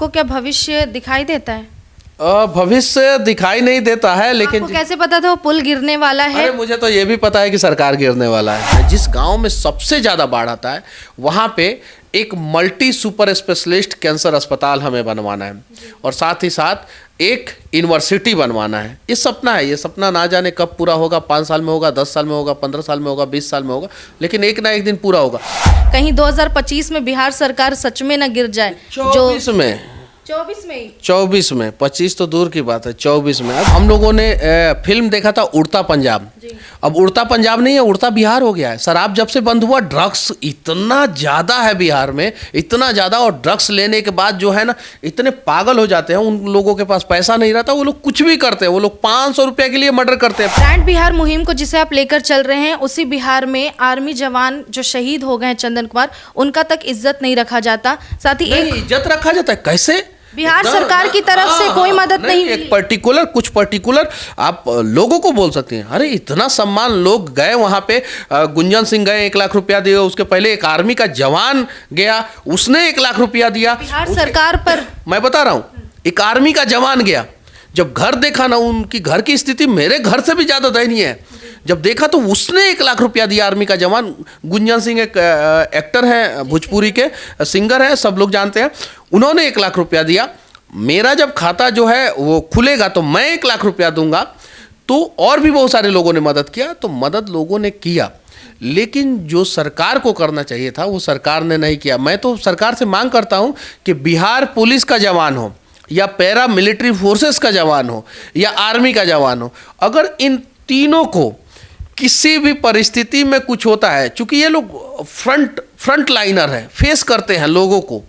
आपको क्या भविष्य दिखाई देता है? भविष्य दिखाई नहीं देता है, लेकिन आपको कैसे पता था वो पुल गिरने वाला है? अरे मुझे तो ये भी पता है कि सरकार गिरने वाला है। जिस गांव में सबसे ज़्यादा बाढ़ आता है वहाँ पे एक मल्टी सुपर स्पेशलिस्ट कैंसर अस्पताल हमें बनवाना है, और साथ ही साथ एक यूनिवर्सिटी बनवाना है। ये सपना है, ये सपना ना जाने कब पूरा होगा, 5 साल में होगा, 10 साल में होगा, 15 साल में होगा, 20 साल में होगा, लेकिन एक ना एक दिन पूरा होगा। कहीं 2025 में बिहार सरकार सच में न गिर जाए। 24 में 24 में ही 24 में 25 तो दूर की बात है, 24 में। अब हम लोगों ने फिल्म देखा था उड़ता पंजाब। अब उड़ता पंजाब नहीं है, उड़ता बिहार हो गया है। शराब जब से बंद हुआ, ड्रग्स इतना ज़्यादा है बिहार में, इतना ज़्यादा, और ड्रग्स लेने के बाद जो है ना, इतने पागल हो जाते हैं। उन लोगों के पास पैसा नहीं रहता, वो लोग कुछ भी करते हैं। वो लोग 500 रुपये के लिए मर्डर करते हैं। ब्रांड बिहार मुहिम को जिसे आप लेकर चल रहे हैं, उसी बिहार में आर्मी जवान जो शहीद हो गए हैं चंदन कुमार, उनका तक इज्जत नहीं रखा जाता। साथ ही एक इज्जत रखा जाता है कैसे? बिहार सरकार की तरफ से कोई मदद नहीं मिली। एक कुछ पर्टिकुलर आप लोगों को बोल सकते हैं। अरे इतना सम्मान, लोग गए वहां पे, गुंजन सिंह गए, 1 लाख रुपया दिया। उसके पहले एक आर्मी का जवान गया, उसने 1 लाख रुपया दिया बिहार सरकार पर। मैं बता रहा हूं, एक आर्मी का जवान गया, जब घर देखा ना, उनकी घर की स्थिति मेरे घर से भी ज्यादा दयनीय है। जब देखा तो उसने 1 लाख रुपया दिया, आर्मी का जवान। गुंजन सिंह एक एक्टर है, भोजपुरी के सिंगर है, सब लोग जानते हैं। उन्होंने 1 लाख रुपया दिया। मेरा जब खाता जो है वो खुलेगा तो मैं 1 लाख रुपया दूंगा। तो और भी बहुत सारे लोगों ने मदद किया, तो मदद लोगों ने किया, लेकिन जो सरकार को करना चाहिए था वो सरकार ने नहीं किया। मैं तो सरकार से मांग करता हूं कि बिहार पुलिस का जवान हो, या पैरा मिलिट्री फोर्सेस का जवान हो, या आर्मी का जवान हो, अगर इन तीनों को किसी भी परिस्थिति में कुछ होता है, चूंकि ये लोग फ्रंट लाइनर है, फेस करते हैं लोगों को।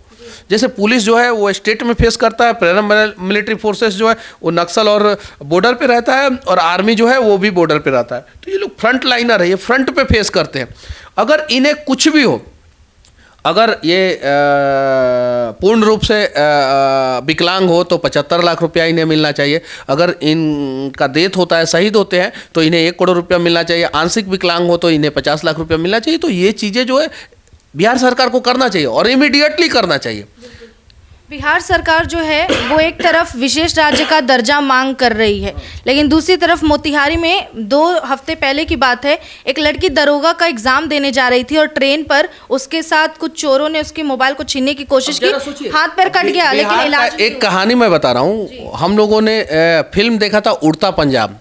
जैसे पुलिस जो है वो स्टेट में फेस करता है, पैरा मिलिट्री फोर्सेस जो है वो नक्सल और बॉर्डर पे रहता है, और आर्मी जो है वो भी बॉर्डर पे रहता है। तो ये लोग फ्रंट लाइनर है, ये फ्रंट पे फेस करते हैं। अगर इन्हें कुछ भी हो, अगर ये पूर्ण रूप से विकलांग हो तो 75 लाख रुपया इन्हें मिलना चाहिए। अगर इनका डेथ होता है, शहीद होते हैं, तो इन्हें 1 करोड़ रुपया मिलना चाहिए। आंशिक विकलांग हो तो इन्हें 50 लाख रुपया मिलना चाहिए। तो ये चीज़ें जो है बिहार सरकार को करना चाहिए, और इमीडिएटली करना चाहिए। बिहार सरकार जो है वो एक तरफ विशेष राज्य का दर्जा मांग कर रही है, लेकिन दूसरी तरफ मोतिहारी में 2 हफ्ते पहले की बात है, एक लड़की दरोगा का एग्जाम देने जा रही थी, और ट्रेन पर उसके साथ कुछ चोरों ने उसके मोबाइल को छीनने की कोशिश की, हाथ पैर कट गया, लेकिन इलाज। एक कहानी मैं बता रहा हूँ, हम लोगों ने फिल्म देखा था उड़ता पंजाब।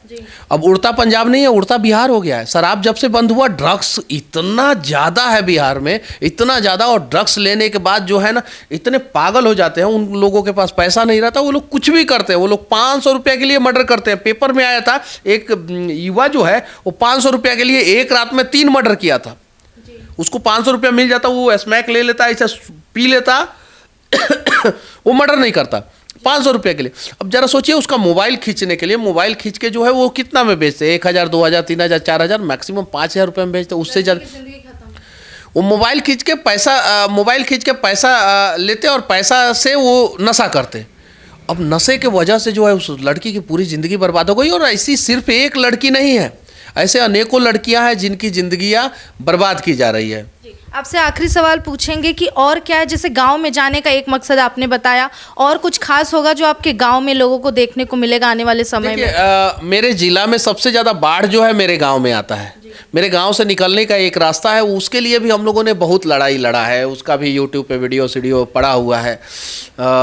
अब उड़ता पंजाब नहीं है, उड़ता बिहार हो गया है। शराब जब से बंद हुआ, ड्रग्स इतना ज़्यादा है बिहार में, इतना ज़्यादा, और ड्रग्स लेने के बाद जो है ना, इतने पागल हो जाते हैं। उन लोगों के पास पैसा नहीं रहता, वो लोग कुछ भी करते हैं। वो लोग 500 रुपये के लिए मर्डर करते हैं। पेपर में आया था, एक युवा जो है वो 500 रुपये के लिए एक रात में 3 मर्डर किया था। उसको 500 रुपया मिल जाता, वो स्मैक ले लेता, ऐसा पी लेता, वो मर्डर नहीं करता 500 रुपये के लिए। अब जरा सोचिए, उसका मोबाइल खींचने के लिए, मोबाइल खींच के जो है वो कितना में बेचते, 1000, 2000, 3000, 4000, मैक्सिमम 5000 रुपये में बेचते, उससे ज़्यादा। वो मोबाइल खींच के पैसा लेते, और पैसा से वो नशा करते। अब नशे के वजह से जो है उस लड़की की पूरी ज़िंदगी बर्बाद हो गई। और ऐसी सिर्फ एक लड़की नहीं है, ऐसे अनेकों लड़कियां हैं जिनकी ज़िंदगियां बर्बाद की जा रही है। आपसे आखिरी सवाल पूछेंगे कि और क्या है, जैसे गांव में जाने का एक मकसद आपने बताया, और कुछ खास होगा जो आपके गांव में लोगों को देखने को मिलेगा आने वाले समय में? मेरे जिला में सबसे ज़्यादा बाढ़ जो है मेरे गांव में आता है। मेरे गांव से निकलने का एक रास्ता है, उसके लिए भी हम लोगों ने बहुत लड़ाई लड़ा है। उसका भी यूट्यूब पे वीडियो पड़ा हुआ है,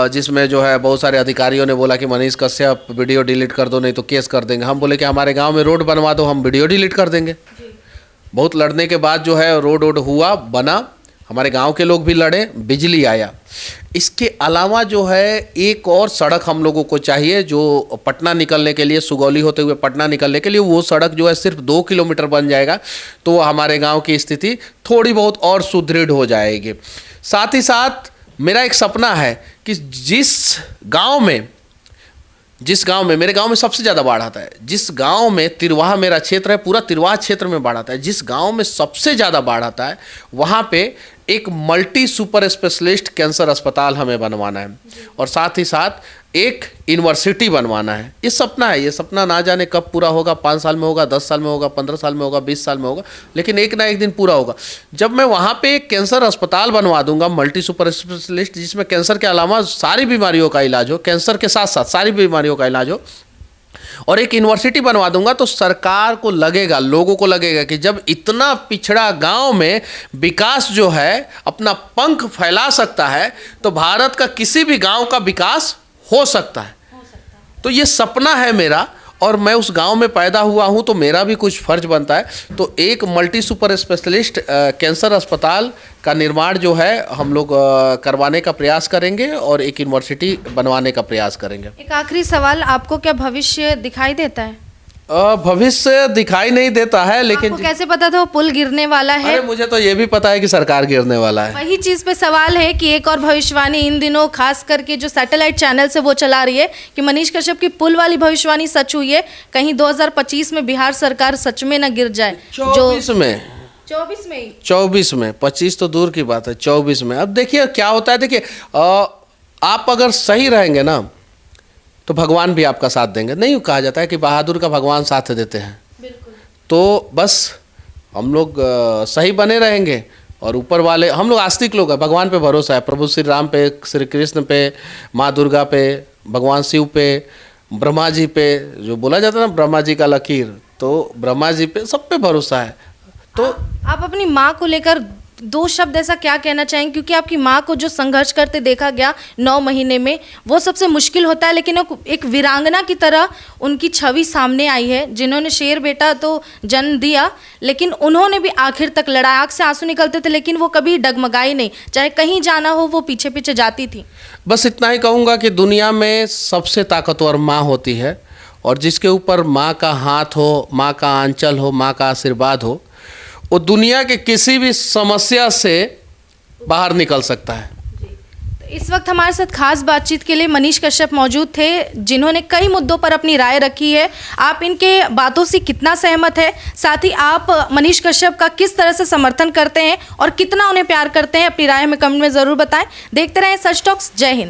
जिसमें जो है बहुत सारे अधिकारियों ने बोला कि मनीष कश्यप वीडियो डिलीट कर दो, नहीं तो केस कर देंगे। हम बोले कि हमारे गाँव में रोड बनवा दो, हम वीडियो डिलीट कर देंगे। बहुत लड़ने के बाद जो है रोड हुआ, बना, हमारे गांव के लोग भी लड़े, बिजली आया। इसके अलावा जो है एक और सड़क हम लोगों को चाहिए, जो पटना निकलने के लिए, सुगौली होते हुए पटना निकलने के लिए, वो सड़क जो है सिर्फ 2 किलोमीटर बन जाएगा, तो हमारे गांव की स्थिति थोड़ी बहुत और सुदृढ़ हो जाएगी। साथ ही साथ मेरा एक सपना है कि जिस गांव में मेरे गांव में सबसे ज़्यादा बाढ़ आता है, जिस गांव में तिरवाह मेरा क्षेत्र है, पूरा तिरवाह क्षेत्र में बाढ़ आता है, जिस गांव में सबसे ज़्यादा बाढ़ आता है, वहाँ पे एक मल्टी सुपर स्पेशलिस्ट कैंसर अस्पताल हमें बनवाना है और साथ ही साथ एक यूनिवर्सिटी बनवाना है। ये सपना है, ये सपना ना जाने कब पूरा होगा, 5 साल में होगा, 10 साल में होगा, 15 साल में होगा, 20 साल में होगा, लेकिन एक ना एक दिन पूरा होगा। जब मैं वहाँ पे एक कैंसर अस्पताल बनवा दूंगा मल्टी सुपर स्पेशलिस्ट, जिसमें कैंसर के अलावा सारी बीमारियों का इलाज हो, कैंसर के साथ साथ सारी बीमारियों का इलाज हो, और एक यूनिवर्सिटी बनवा दूंगा, तो सरकार को लगेगा, लोगों को लगेगा कि जब इतना पिछड़ा गांव में विकास जो है अपना पंख फैला सकता है, तो भारत का किसी भी गांव का विकास हो सकता है। तो ये सपना है मेरा और मैं उस गांव में पैदा हुआ हूं, तो मेरा भी कुछ फर्ज बनता है। तो एक मल्टी सुपर स्पेशलिस्ट कैंसर अस्पताल का निर्माण जो है हम लोग करवाने का प्रयास करेंगे और एक यूनिवर्सिटी बनवाने का प्रयास करेंगे। एक आखिरी सवाल, आपको क्या भविष्य दिखाई देता है? भविष्य दिखाई नहीं देता है, लेकिन आपको कैसे पता था वो पुल गिरने वाला है? अरे मुझे तो ये भी पता है कि सरकार गिरने वाला है। वही चीज पे सवाल है कि एक और भविष्यवाणी इन दिनों खास करके जो सैटेलाइट चैनल से वो चला रही है कि मनीष कश्यप की पुल वाली भविष्यवाणी सच हुई है, कहीं 2025 में बिहार सरकार सच में न गिर जाए। 24 में 24 में ही 24 में 25 तो दूर की बात है, 24 में। अब देखिए क्या होता है, देखिए आप अगर सही रहेंगे ना तो भगवान भी आपका साथ देंगे। नहीं कहा जाता है कि बहादुर का भगवान साथ देते हैं, बिल्कुल। तो बस हम लोग सही बने रहेंगे और ऊपर वाले, हम लोग आस्तिक लोग हैं, भगवान पे भरोसा है, प्रभु श्री राम पे, श्री कृष्ण पे, माँ दुर्गा पे, भगवान शिव पे, ब्रह्मा जी पे, जो बोला जाता है ना ब्रह्मा जी का लकीर, तो ब्रह्मा जी पे, सब पे भरोसा है। तो आप अपनी माँ को लेकर 2 शब्द ऐसा क्या कहना चाहेंगे, क्योंकि आपकी माँ को जो संघर्ष करते देखा गया 9 महीने में, वो सबसे मुश्किल होता है, लेकिन एक वीरांगना की तरह उनकी छवि सामने आई है, जिन्होंने शेर बेटा तो जन्म दिया, लेकिन उन्होंने भी आखिर तक लड़ा, आँख से आंसू निकलते थे लेकिन वो कभी डगमगाई नहीं, चाहे कहीं जाना हो वो पीछे पीछे जाती थी। बस इतना ही कहूँगा कि दुनिया में सबसे ताकतवर माँ होती है, और जिसके ऊपर माँ का हाथ हो, माँ का आंचल हो, माँ का आशीर्वाद हो, वो दुनिया के किसी भी समस्या से बाहर निकल सकता है। तो इस वक्त हमारे साथ खास बातचीत के लिए मनीष कश्यप मौजूद थे, जिन्होंने कई मुद्दों पर अपनी राय रखी है। आप इनके बातों से कितना सहमत है, साथ ही आप मनीष कश्यप का किस तरह से समर्थन करते हैं और कितना उन्हें प्यार करते हैं, अपनी राय हमें कमेंट में ज़रूर बताएं। देखते रहें सच टॉक्स। जय हिंद।